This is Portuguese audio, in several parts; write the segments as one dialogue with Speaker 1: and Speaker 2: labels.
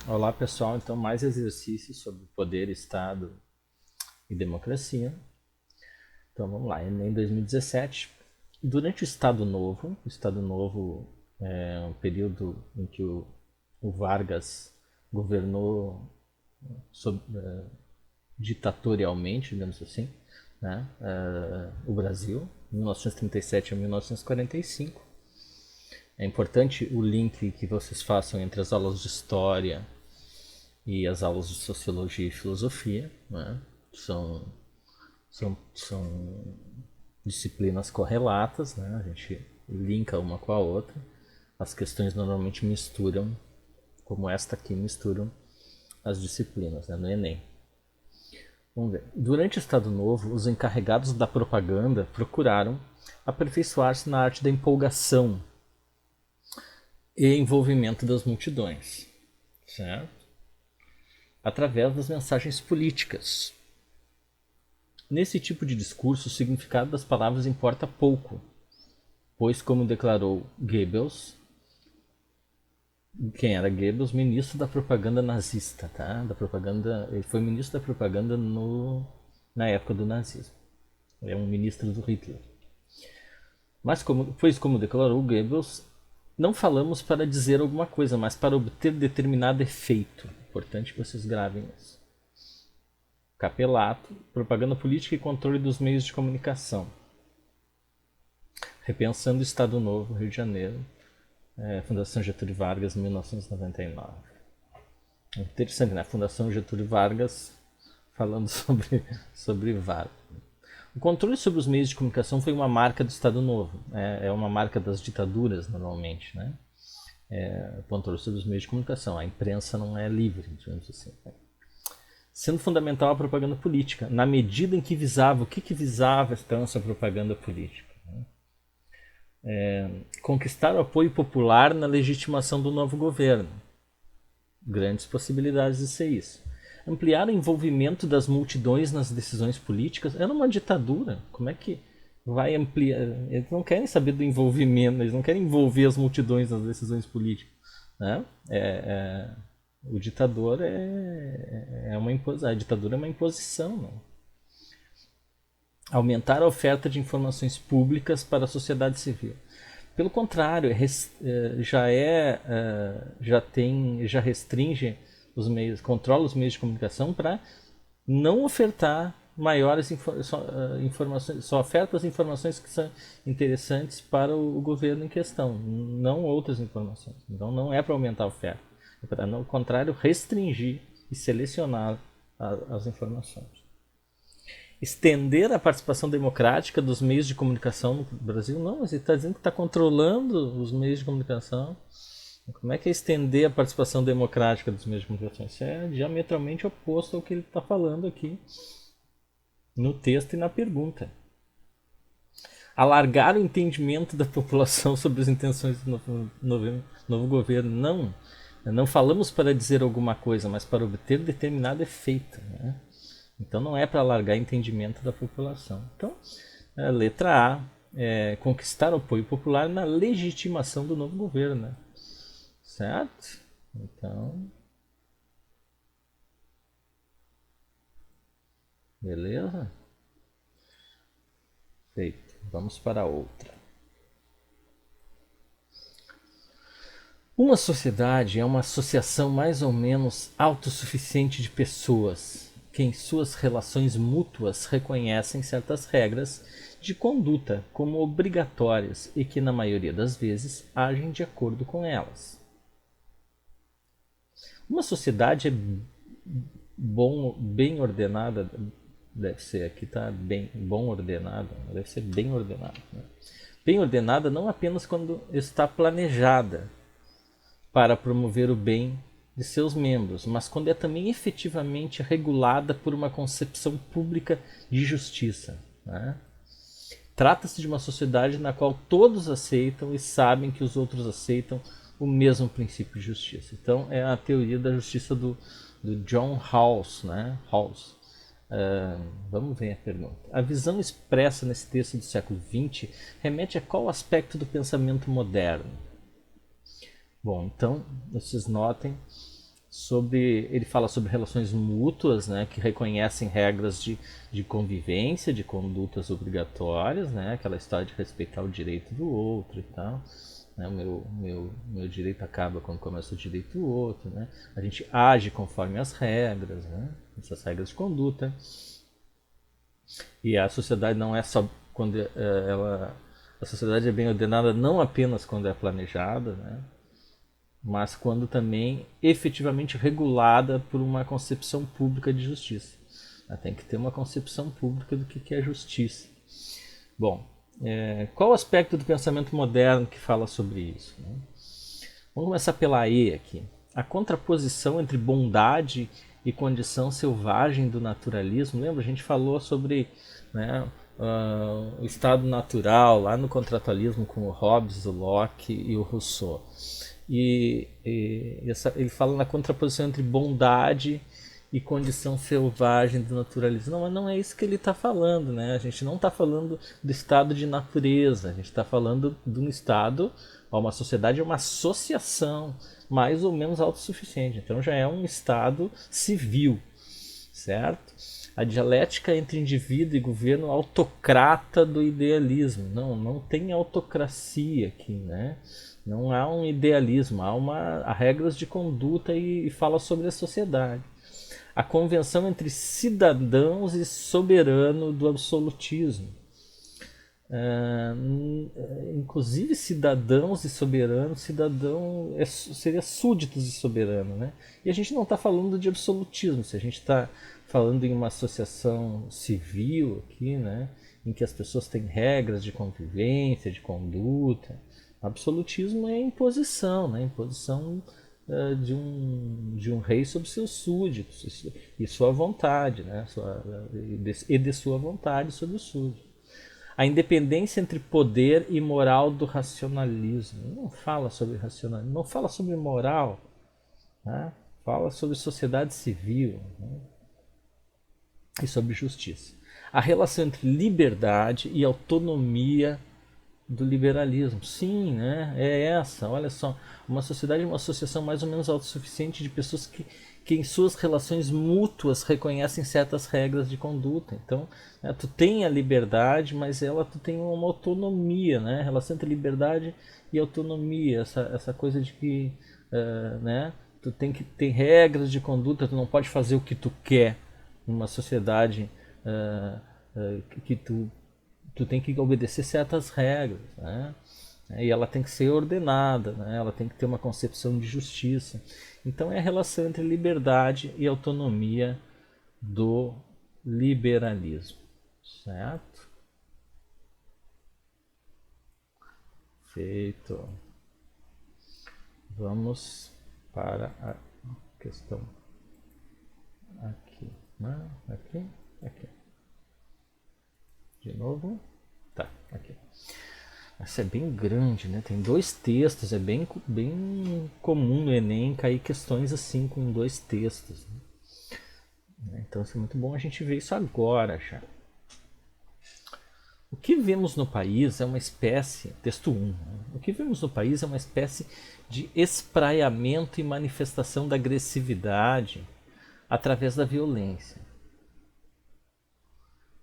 Speaker 1: Olá pessoal, então mais exercícios sobre poder, Estado e democracia. Então vamos lá, em 2017, durante o Estado Novo é um período em que o Vargas governou ditatorialmente, digamos assim, né, o Brasil, 1937 a 1945. É importante o link que vocês façam entre as aulas de história e as aulas de sociologia e filosofia, né? São, são disciplinas correlatas, né? A gente linka uma com a outra. As questões normalmente misturam, como esta aqui misturam as disciplinas, né? No Enem. Vamos ver. Durante o Estado Novo, os encarregados da propaganda procuraram aperfeiçoar-se na arte da empolgação e envolvimento das multidões, certo? Através das mensagens políticas. Nesse tipo de discurso, o significado das palavras importa pouco, pois, como declarou Goebbels, quem era Goebbels? Ministro da propaganda nazista, tá? Da propaganda, ele foi ministro da propaganda na época do nazismo. É um ministro do Hitler. Mas, como declarou Goebbels, não falamos para dizer alguma coisa, mas para obter determinado efeito. Importante que vocês gravem isso. Capelato, propaganda política e controle dos meios de comunicação. Repensando o Estado Novo, Rio de Janeiro, Fundação Getúlio Vargas, 1999. Interessante, né? Fundação Getúlio Vargas falando sobre Vargas. O controle sobre os meios de comunicação foi uma marca do Estado Novo. É uma marca das ditaduras, normalmente, né? O controle sobre os meios de comunicação. A imprensa não é livre, digamos assim. Sendo fundamental a propaganda política, na medida em que visava, o que visava então essa propaganda política? Conquistar o apoio popular na legitimação do novo governo. Grandes possibilidades de ser isso. Ampliar o envolvimento das multidões nas decisões políticas. Era uma ditadura. Como é que vai ampliar? Eles não querem saber do envolvimento, eles não querem envolver as multidões nas decisões políticas. Né? O ditador é uma imposição. A ditadura é uma imposição. Né? Aumentar a oferta de informações públicas para a sociedade civil. Pelo contrário, já restringe os meios, controla os meios de comunicação para não ofertar maiores informações, só oferta as informações que são interessantes para o governo em questão, não outras informações. Então não é para aumentar a oferta, é para, ao contrário, restringir e selecionar as informações. Estender a participação democrática dos meios de comunicação no Brasil? Não, mas ele está dizendo que está controlando os meios de comunicação. Como é que é estender a participação democrática dos meios de comunicação? Isso é diametralmente oposto ao que ele está falando aqui no texto e na pergunta. Alargar o entendimento da população sobre as intenções do novo governo? Não. Não falamos para dizer alguma coisa, mas para obter determinado efeito. Né? Então não é para alargar entendimento da população. Então, letra A, conquistar o apoio popular na legitimação do novo governo. Né? Certo? Então, beleza? Feito. Vamos para outra. Uma sociedade é uma associação mais ou menos autossuficiente de pessoas que em suas relações mútuas reconhecem certas regras de conduta como obrigatórias e que, na maioria das vezes, agem de acordo com elas. Uma sociedade é bem ordenada, deve ser, aqui está bom ordenada, deve ser bem ordenada. Né? Bem ordenada não apenas quando está planejada para promover o bem de seus membros, mas quando é também efetivamente regulada por uma concepção pública de justiça. Né? Trata-se de uma sociedade na qual todos aceitam e sabem que os outros aceitam o mesmo princípio de justiça. Então é a teoria da justiça do John Rawls. Né? Rawls. Vamos ver a pergunta. A visão expressa nesse texto do século XX remete a qual aspecto do pensamento moderno? Bom, então vocês notem ele fala sobre relações mútuas, né, que reconhecem regras de convivência, de condutas obrigatórias, né, aquela história de respeitar o direito do outro e tal. Né, meu direito acaba quando começa o direito do outro. Né, a gente age conforme as regras, né, essas regras de conduta. E a sociedade não é só quando a sociedade é bem ordenada não apenas quando é planejada, né, mas quando também efetivamente regulada por uma concepção pública de justiça. Ela tem que ter uma concepção pública do que é justiça. Bom, qual o aspecto do pensamento moderno que fala sobre isso? Né? Vamos começar pela E aqui. A contraposição entre bondade e condição selvagem do naturalismo. Lembra? A gente falou sobre, né, o estado natural lá no contratualismo com o Hobbes, o Locke e o Rousseau. Ele fala na contraposição entre bondade e condição selvagem do naturalismo. Não, mas não é isso que ele está falando, né? A gente não está falando do estado de natureza, a gente está falando de um estado, uma sociedade é uma associação mais ou menos autossuficiente. Então já é um estado civil, certo? A dialética entre indivíduo e governo autocrata do idealismo. Não tem autocracia aqui, né? Não há um idealismo, há regras de conduta e fala sobre a sociedade. A convenção entre cidadãos e soberano do absolutismo. Inclusive cidadãos e soberano, cidadão seria súditos e soberano, né? E a gente não está falando de absolutismo, se a gente está falando em uma associação civil aqui, né, em que as pessoas têm regras de convivência, de conduta. Absolutismo é imposição, né? Imposição de um rei sobre seus súditos e sua vontade, né? E de sua vontade sobre os súditos. A independência entre poder e moral do racionalismo. Não fala sobre racionalismo, não fala sobre moral, né? Fala sobre sociedade civil, né? E sobre justiça. A relação entre liberdade e autonomia do liberalismo. Sim, né? É essa. Olha só, uma sociedade é uma associação mais ou menos autossuficiente de pessoas que em suas relações mútuas reconhecem certas regras de conduta. Então, né, tu tem a liberdade, mas tu tem uma autonomia, né? Relação entre liberdade e autonomia, essa coisa de que, né, tu tem que ter regras de conduta, tu não pode fazer o que tu quer numa sociedade que tu tem que obedecer certas regras, né? E ela tem que ser ordenada, né? Ela tem que ter uma concepção de justiça. Então é a relação entre liberdade e autonomia do liberalismo, certo? Feito. Vamos para a questão aqui, né? Aqui. De novo. Tá, aqui. Essa é bem grande, né? Tem 2 textos, é bem comum no Enem cair questões assim com 2 textos. Né? Então é muito bom a gente ver isso agora já. O que vemos no país é uma espécie, texto 1, né? O que vemos no país é uma espécie de espraiamento e manifestação da agressividade através da violência.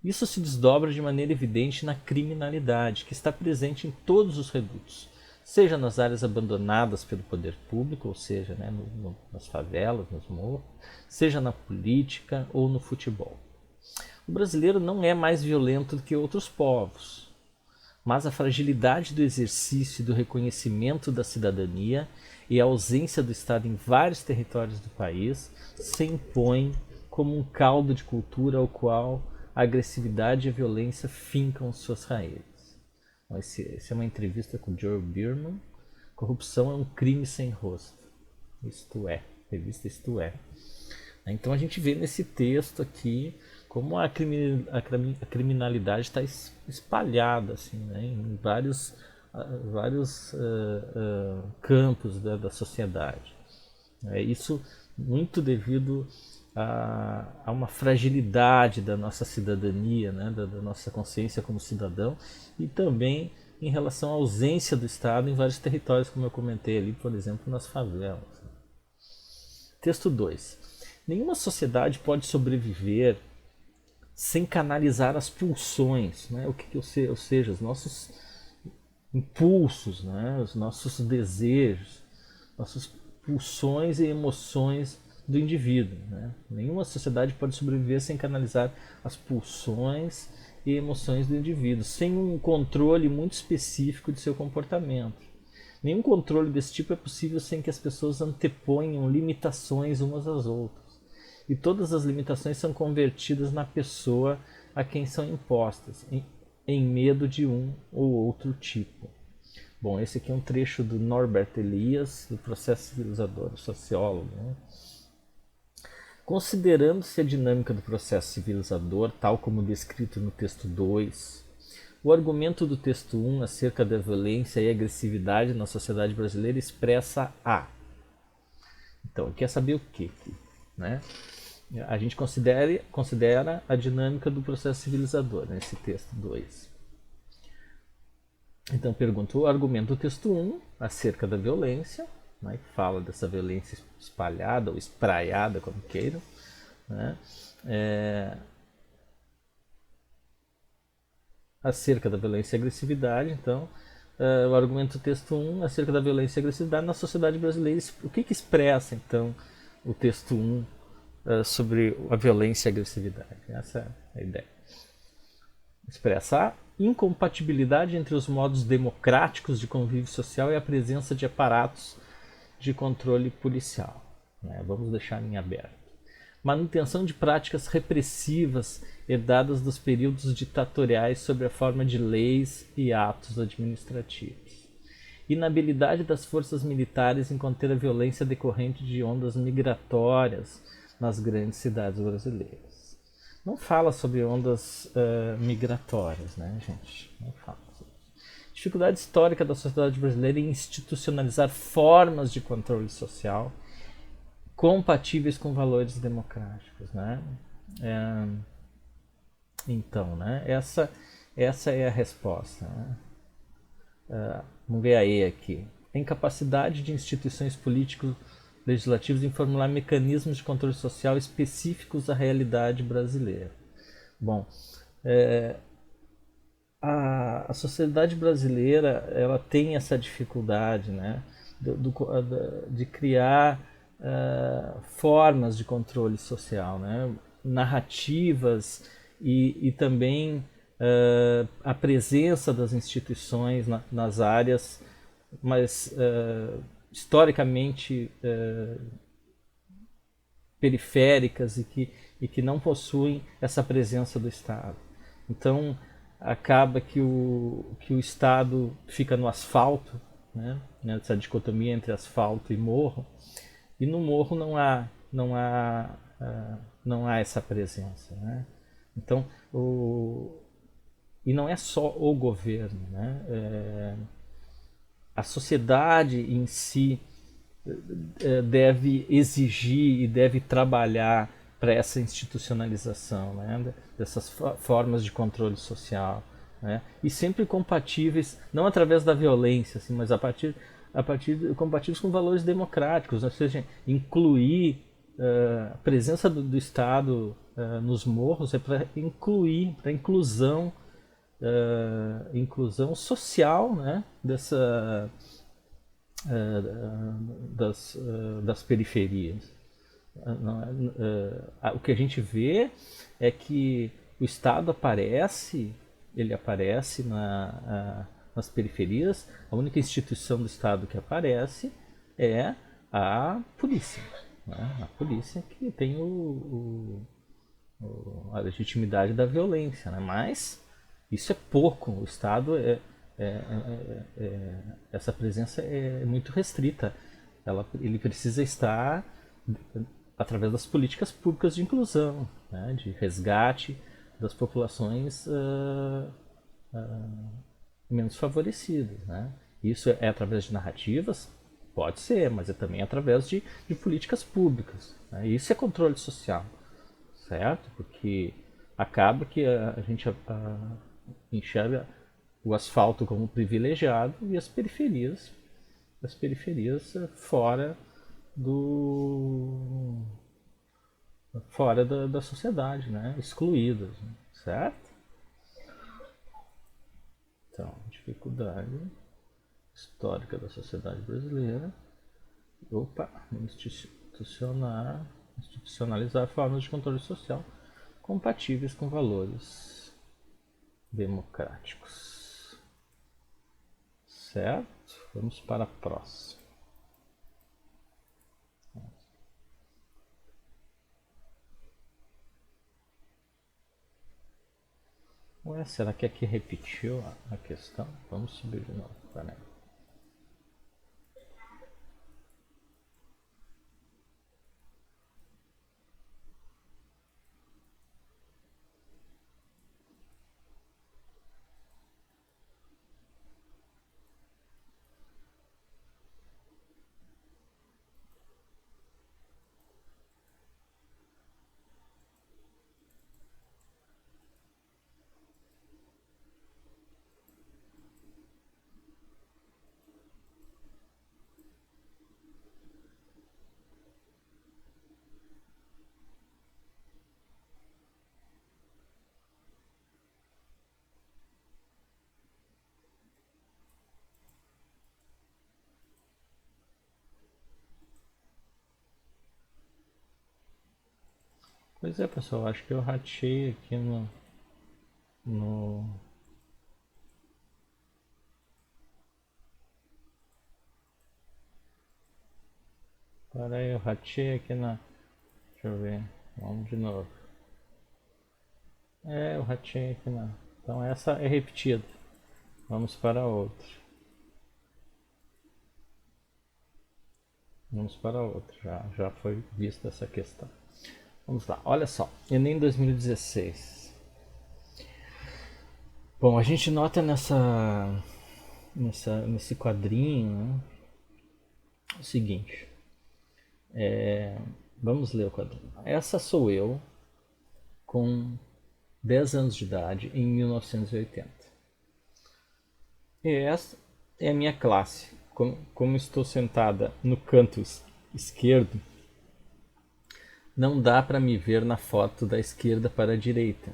Speaker 1: Isso se desdobra de maneira evidente na criminalidade, que está presente em todos os redutos, seja nas áreas abandonadas pelo poder público, ou seja, né, nas favelas, nos morros, seja na política ou no futebol. O brasileiro não é mais violento do que outros povos, mas a fragilidade do exercício e do reconhecimento da cidadania e a ausência do Estado em vários territórios do país se impõem como um caldo de cultura ao qual a agressividade e a violência fincam suas raízes. Essa é uma entrevista com Joe Bierman. Corrupção é um crime sem rosto. Isto é. Revista Isto É. Então a gente vê nesse texto aqui como a criminalidade está espalhada assim, né, em vários campos da sociedade. Isso muito devido a uma fragilidade da nossa cidadania, né, da nossa consciência como cidadão, e também em relação à ausência do Estado em vários territórios, como eu comentei ali, por exemplo, nas favelas. Texto 2. Nenhuma sociedade pode sobreviver sem canalizar as pulsões, né? Ou seja, os nossos impulsos, né? Os nossos desejos, nossas pulsões e emoções do indivíduo, né? Nenhuma sociedade pode sobreviver sem canalizar as pulsões e emoções do indivíduo, sem um controle muito específico de seu comportamento. Nenhum controle desse tipo é possível sem que as pessoas anteponham limitações umas às outras. E todas as limitações são convertidas na pessoa a quem são impostas, em medo de um ou outro tipo. Bom, esse aqui é um trecho do Norbert Elias, do Processo Civilizador, sociólogo, né? Considerando-se a dinâmica do processo civilizador, tal como descrito no texto 2, o argumento do texto 1 acerca da violência e agressividade na sociedade brasileira expressa a. Então, quer saber o quê? Né? A gente considera a dinâmica do processo civilizador nesse texto 2. Então, pergunto o argumento do texto 1 acerca da violência, né, que fala dessa violência espalhada ou espraiada, como queiram, né, acerca da violência e agressividade. Então, o argumento do texto 1 acerca da violência e agressividade na sociedade brasileira. O que expressa, então, o texto 1 sobre a violência e a agressividade? Essa é a ideia. Expressa a incompatibilidade entre os modos democráticos de convívio social e a presença de aparatos de controle policial. Né? Vamos deixar em aberto. Manutenção de práticas repressivas herdadas dos períodos ditatoriais sob a forma de leis e atos administrativos. Inabilidade das forças militares em conter a violência decorrente de ondas migratórias nas grandes cidades brasileiras. Não fala sobre ondas migratórias, né, gente? Não fala. Dificuldade histórica da sociedade brasileira em institucionalizar formas de controle social compatíveis com valores democráticos, né? Então, né? Essa é a resposta. Né? Vamos ver a E aqui. A incapacidade de instituições políticos legislativas em formular mecanismos de controle social específicos à realidade brasileira. Bom, a sociedade brasileira ela tem essa dificuldade, né, de criar formas de controle social, né, narrativas e também a presença das instituições nas áreas mais historicamente periféricas e que não possuem essa presença do Estado. Então, acaba que o Estado fica no asfalto, né? Essa dicotomia entre asfalto e morro, e no morro não há essa presença, né? Então, e não é só o governo, né? A sociedade em si deve exigir e deve trabalhar para essa institucionalização, né, dessas formas de controle social, né, e sempre compatíveis, não através da violência, assim, mas a partir compatíveis com valores democráticos, ou seja, incluir a presença do Estado nos morros é para inclusão social, né, das periferias. O que a gente vê é que o Estado ele aparece nas periferias. A única instituição do Estado que aparece é a polícia, né? A polícia que tem a legitimidade da violência, né? Mas isso é pouco. O Estado essa presença é muito restrita. Ele precisa estar através das políticas públicas de inclusão, né, de resgate das populações menos favorecidas. Né? Isso é através de narrativas? Pode ser, mas é também através de políticas públicas. Né? Isso é controle social, certo? Porque acaba que a gente enxerga o asfalto como privilegiado e as periferias fora do fora da sociedade, né? Excluídas, né? Certo? Então, dificuldade histórica da sociedade brasileira. Opa, institucionalizar formas de controle social compatíveis com valores democráticos. Certo? Vamos para a próxima. Ué, será que aqui repetiu a questão? Vamos subir de novo. Peraí. Pois é, pessoal, acho que eu ratei aqui no. Para aí, eu ratei aqui na. Deixa eu ver. Vamos de novo. Eu ratei aqui na. Então essa é repetida. Vamos para outra. Vamos para outra. Já foi vista essa questão. Vamos lá, olha só. Enem 2016. Bom, a gente nota nesse quadrinho, né, o seguinte. Vamos ler o quadrinho. Essa sou eu com 10 anos de idade em 1980. E essa é a minha classe. Como estou sentada no canto esquerdo, não dá para me ver na foto da esquerda para a direita,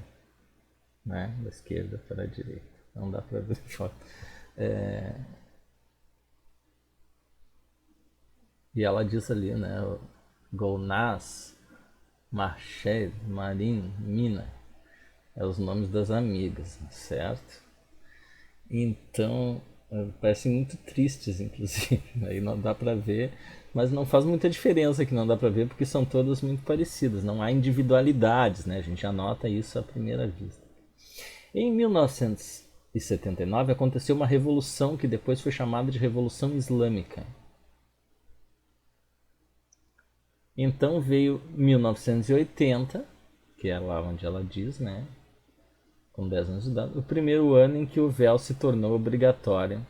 Speaker 1: né? Da esquerda para a direita. Não dá para ver a foto. E ela diz ali, né? Golnaz, Marchel, Marin, Mina. É os nomes das amigas, certo? Então, parecem muito tristes, inclusive. Aí não dá pra ver, mas não faz muita diferença que não dá pra ver, porque são todas muito parecidas. Não há individualidades, né? A gente anota isso à primeira vista. Em 1979 aconteceu uma revolução que depois foi chamada de Revolução Islâmica. Então veio 1980, que é lá onde ela diz, né? Com 10 anos de idade, o primeiro ano em que o véu se tornou obrigatório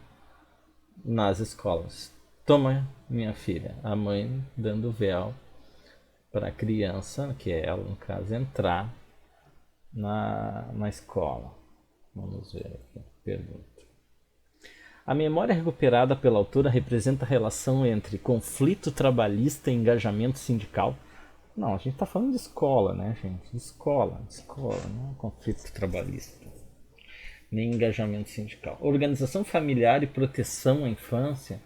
Speaker 1: nas escolas. Toma, minha filha, a mãe dando véu para a criança, que é ela no caso, entrar na escola. Vamos ver aqui, pergunta. A memória recuperada pela autora representa a relação entre conflito trabalhista e engajamento sindical. Não, a gente está falando de escola, né, gente? De escola, não é conflito trabalhista, nem engajamento sindical. Organização familiar e proteção à infância.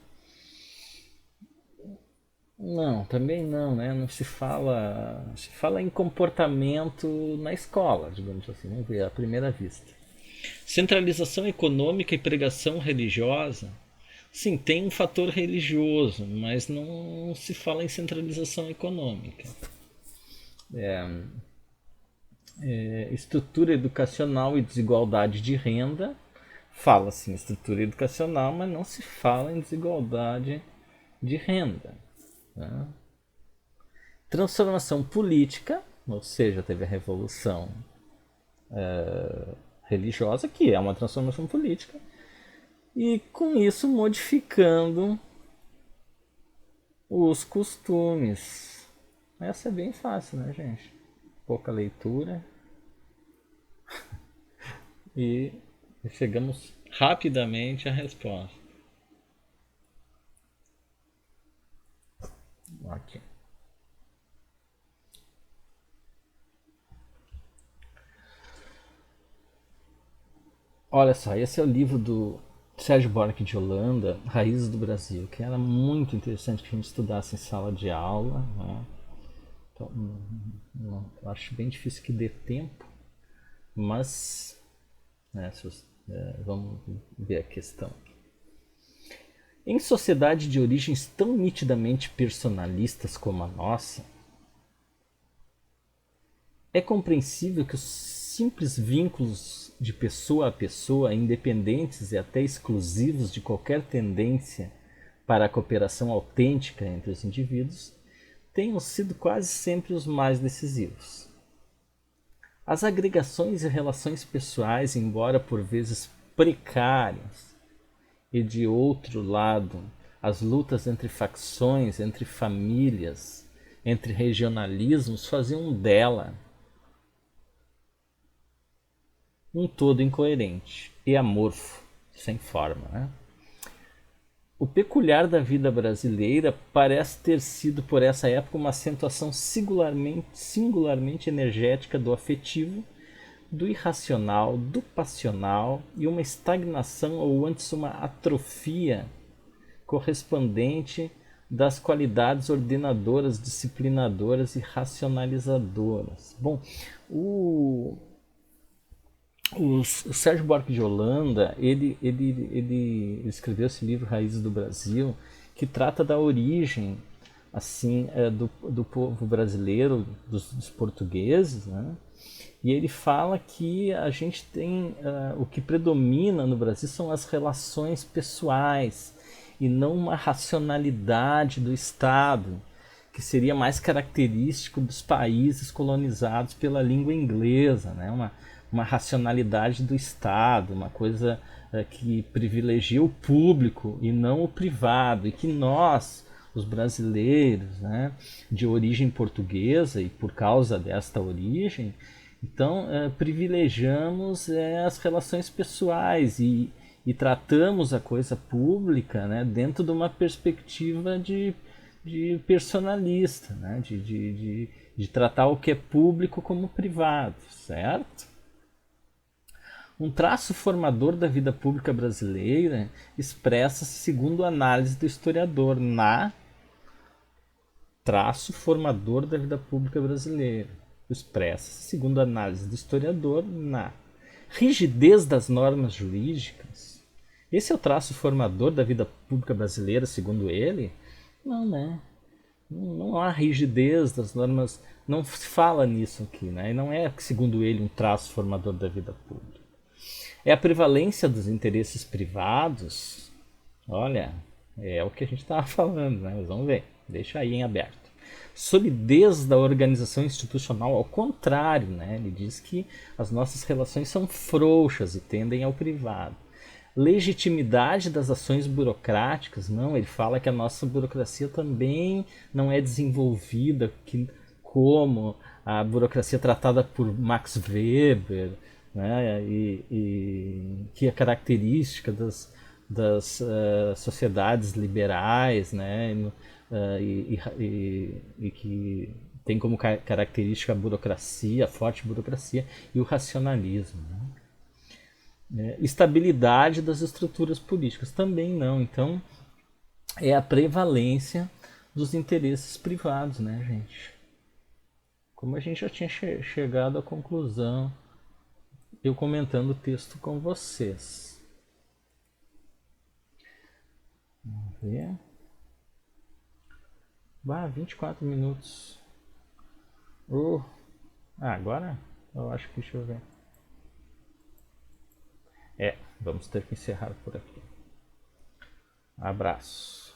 Speaker 1: Não, também não, né? Não se fala. Se fala em comportamento na escola, digamos assim, vamos ver à primeira vista. Centralização econômica e pregação religiosa. Sim, tem um fator religioso, mas não se fala em centralização econômica. Estrutura educacional e desigualdade de renda. Fala-se em estrutura educacional, mas não se fala em desigualdade de renda. Né? Transformação política, ou seja, teve a revolução religiosa, que é uma transformação política, e com isso modificando os costumes. Essa é bem fácil, né, gente? Pouca leitura. E chegamos rapidamente à resposta. Ok. Olha só, esse é o livro do Sérgio Buarque de Holanda, Raízes do Brasil, que era muito interessante que a gente estudasse em sala de aula, né? Então, eu acho bem difícil que dê tempo, mas né, vamos ver a questão. Em sociedade de origens tão nitidamente personalistas como a nossa, é compreensível que os simples vínculos de pessoa a pessoa, independentes e até exclusivos de qualquer tendência para a cooperação autêntica entre os indivíduos, tenham sido quase sempre os mais decisivos. As agregações e relações pessoais, embora por vezes precárias, e de outro lado, as lutas entre facções, entre famílias, entre regionalismos, faziam dela um todo incoerente e amorfo, sem forma. Né? O peculiar da vida brasileira parece ter sido, por essa época, uma acentuação singularmente energética do afetivo, do irracional, do passional e uma estagnação ou antes uma atrofia correspondente das qualidades ordenadoras, disciplinadoras e racionalizadoras. Bom, o Sérgio Buarque de Holanda, ele escreveu esse livro Raízes do Brasil, que trata da origem assim do povo brasileiro, dos portugueses, né? E ele fala que a gente tem o que predomina no Brasil são as relações pessoais e não uma racionalidade do Estado, que seria mais característico dos países colonizados pela língua inglesa, né? Uma racionalidade do Estado, uma coisa que privilegia o público e não o privado, e que nós, os brasileiros, né, de origem portuguesa e por causa desta origem, então privilegiamos as relações pessoais e tratamos a coisa pública, né, dentro de uma perspectiva de personalista, né, de tratar o que é público como privado, certo? Um traço formador da vida pública brasileira expressa-se segundo a análise do historiador na traço formador da vida pública brasileira. Expressa-se segundo a análise do historiador na rigidez das normas jurídicas. Esse é o traço formador da vida pública brasileira, segundo ele? Não, né? Não há rigidez das normas, não se fala nisso aqui, né? E não é, segundo ele, um traço formador da vida pública. É a prevalência dos interesses privados. Olha, é o que a gente estava falando, né? Mas vamos ver, deixa aí em aberto. Solidez da organização institucional, ao contrário, né? Ele diz que as nossas relações são frouxas e tendem ao privado. Legitimidade das ações burocráticas, não, ele fala que a nossa burocracia também não é desenvolvida como a burocracia tratada por Max Weber, né, e que é característica das sociedades liberais, né, e que tem como característica a burocracia, a forte burocracia e o racionalismo. Né? Estabilidade das estruturas políticas também não. Então é a prevalência dos interesses privados, né, gente? Como a gente já tinha chegado à conclusão, eu comentando o texto com vocês. Vamos ver. 24 minutos. Agora eu acho que deixa eu ver. Vamos ter que encerrar por aqui. Abraço.